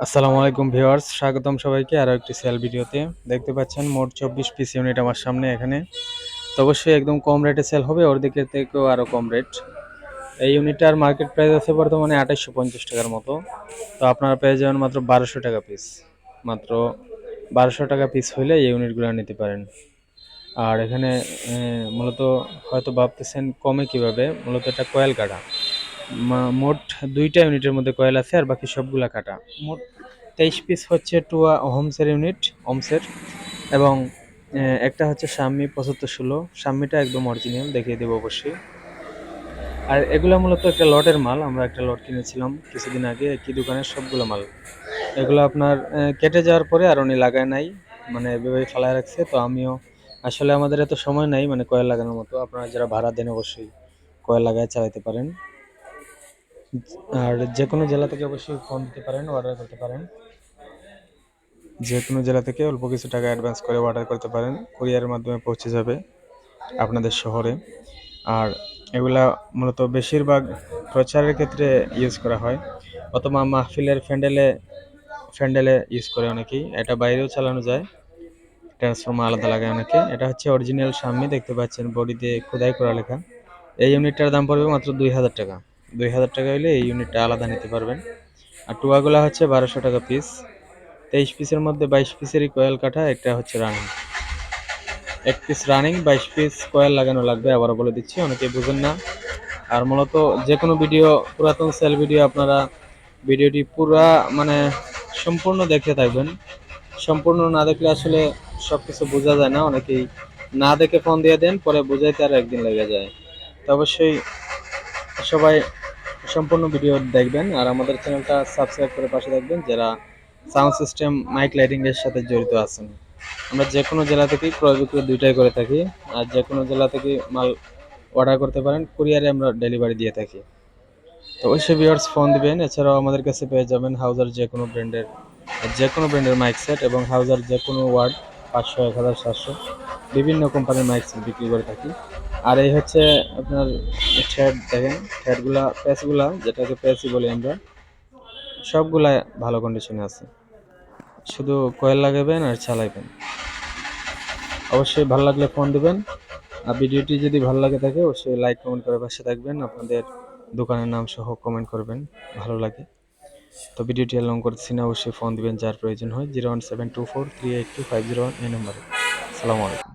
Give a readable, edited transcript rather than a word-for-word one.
আসসালামু আলাইকুম ভিউয়ার্স, স্বাগতম সবাইকে আরও একটি সেল ভিডিওতে। দেখতে পাচ্ছেন মোট 24 পিস ইউনিট আমার সামনে এখানে। তো অবশ্যই একদম কম রেটে সেল হবে, ওর দিকের থেকেও আরও কম রেট। এই ইউনিটটার মার্কেট প্রাইস আছে বর্তমানে 2850 টাকার মতো। তো আপনারা পেয়ে যাবেন মাত্র 1200 টাকা পিস। মাত্র 1200 টাকা পিস হইলে এই ইউনিটগুলো নিতে পারেন। আর এখানে মূলত হয়তো ভাবতেছেন কমে কিভাবে, মূলত এটা কয়েল কাটা। মোট 2টা ইউনিটের মধ্যে কয়েল আছে আর বাকি সবগুলা কাটা। মোট 23 পিস হচ্ছে টুয়া হোমসের ইউনিট, ওমসের। এবং একটা হচ্ছে শাম্মি 7516। শাম্মিটা একদম অরিজিনাল, দেখিয়ে দেবো অবশ্যই। আর এগুলো মূলত একটা লটের মাল, আমরা একটা লট কিনেছিলাম কিছুদিন আগে একই দোকানের সবগুলো মাল। এগুলো আপনার কেটে যাওয়ার পরে আর উনি লাগায় নাই, মানে এভাবেই ফেলায় রাখছে। তো আমিও আসলে, আমাদের এত সময় নাই মানে কয়েল লাগানোর মতো। আপনারা যারা ভাড়া দেন অবশ্যই কয়েল লাগায় চালাতে পারেন। আর যে কোনো জেলা থেকে অবশ্যই ফোন দিতে পারেন, অর্ডার করতে পারেন। যে কোনো জেলা থেকে অল্প কিছু টাকা অ্যাডভান্স করে অর্ডার করতে পারেন, কুরিয়ারের মাধ্যমে পৌঁছে যাবে আপনাদের শহরে। আর এগুলা মূলত বেশিরভাগ প্রচারের ক্ষেত্রে ইউজ করা হয়, অথবা মাহফিলের ফ্যান্ডেলে ইউজ করে অনেকেই। এটা বাইরেও চালানো যায়, ট্রান্সফর্মার আলাদা লাগায় অনেকে। এটা হচ্ছে অরিজিনাল শাম্মি, দেখতে পাচ্ছেন বডিতে খোদাই করা লেখা। এই ইউনিটটার দাম পড়বে মাত্র 2000 টাকা। 2000 টাকা হলে এই ইউনিটটা আলাদা নিতে পারবেন। আর টুয়াগুলা হচ্ছে 1200 টাকা পিস। 23 পিসের মধ্যে 22 পিসেরই কয়েল কাঠা, একটা হচ্ছে রানিং। এক পিস রানিং, 22 পিস কয়েল লাগানো লাগবে, আবারও বলে দিচ্ছি, অনেকে বুঝেন না। আর মূলত যে কোনো ভিডিও, পুরাতন সেল ভিডিও, আপনারা ভিডিওটি পুরা মানে সম্পূর্ণ দেখে থাকবেন। সম্পূর্ণ না দেখলে আসলে সব কিছু বোঝা যায় না, অনেকেই না দেখে ফোন দিয়ে দেন, পরে বোঝাইতে আর একদিন লেগে যায়। তো অবশ্যই সবাই সম্পূর্ণ ভিডিও দেখবেন আর আমাদের চ্যানেলটা সাবস্ক্রাইব করে পাশে থাকবেন যারা সাউন্ড সিস্টেম, মাইক লাইটিং এর সাথে জড়িত আছেন। আমরা যে কোনো জেলা থেকেই ক্রয় বিক্রয় দুইটাই করে থাকি। আর যে কোনো জেলা থেকে মাল অর্ডার করতে পারেন, কুরিয়ারে আমরা ডেলিভারি দিয়ে থাকি। তো অবশ্যই ভিউয়ার্স ফোন দিবেন। এছাড়াও আমাদের কাছে পেয়ে যাবেন হাউজার যে কোনো ব্র্যান্ডের মাইক সেট, এবং হাউজার যে কোনো ওয়ার্ড 500, 1000, 700 বিভিন্ন কোম্পানির মাইক সেট বিক্রি করে থাকি। আর এই হচ্ছে আপনার থ্রেড, দেখেন থ্রেডগুলা, প্যাচগুলা, যেটাকে প্যাচই বলি আমরা, সবগুলা ভালো কন্ডিশনে আছে। শুধু কয়েল লাগাবেন আর চালাইবেন। অবশ্যই ভালো লাগলে ফোন দিবেন। আর ভিডিওটি যদি ভালো লাগে থাকে অবশ্যই লাইক কমেন্ট করে পাশে থাকবেন, আপনাদের দোকানের নাম সহ কমেন্ট করবেন ভালো লাগে। তো ভিডিওটি আর লং করতেছি না, অবশ্যই ফোন দিবেন যার প্রয়োজন হয় 01724382501 এই নম্বরে। আসসালামু আলাইকুম।